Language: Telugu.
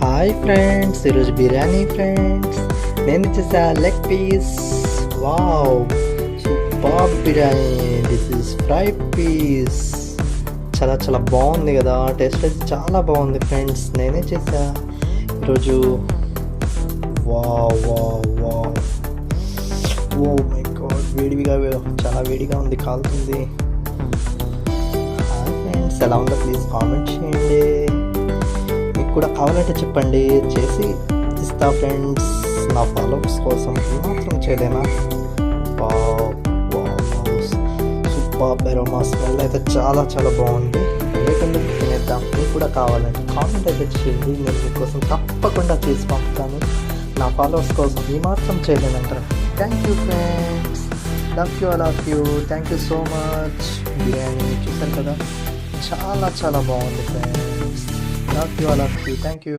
హాయ్ ఫ్రెండ్స్, ఈరోజు బిర్యానీ ఫ్రెండ్స్. నేను చేసా leg piece. Wow, super biryani. This is fry piece. చాలా చాలా బాగుంది కదా, టేస్ట్ అయితే చాలా బాగుంది ఫ్రెండ్స్. నేనే చేసా ఈరోజు. Wow wow wow, oh my God, వేడిగా చాలా వేడిగా ఉంది, కాలుతుంది. హాయ్ ఫ్రెండ్స్, ఎలా ఉందో ప్లీజ్ కామెంట్ చేయండి. కూడా కావాలంటే చెప్పండి, చేసి ఇస్తా ఫ్రెండ్స్. నా ఫాలోవర్స్ కోసం మాత్రం చేయలేనా? సూపర్ అరోమా, స్మెల్ అయితే చాలా చాలా బాగుంది. లేకుండా తినేద్దాం. మీకు కూడా కావాలంటే కామెంట్ అయితే చేయండి, నేను మీకోసం తప్పకుండా చేసి పంపుతాను. నా ఫాలోవర్స్ కోసం ఈ మాత్రం చేయలేనంటారు. Thank you friends, love you. Thank you so much. Biryani చూసారు కదా, చాలా చాలా బాగుంది friends. Love you. Thank you.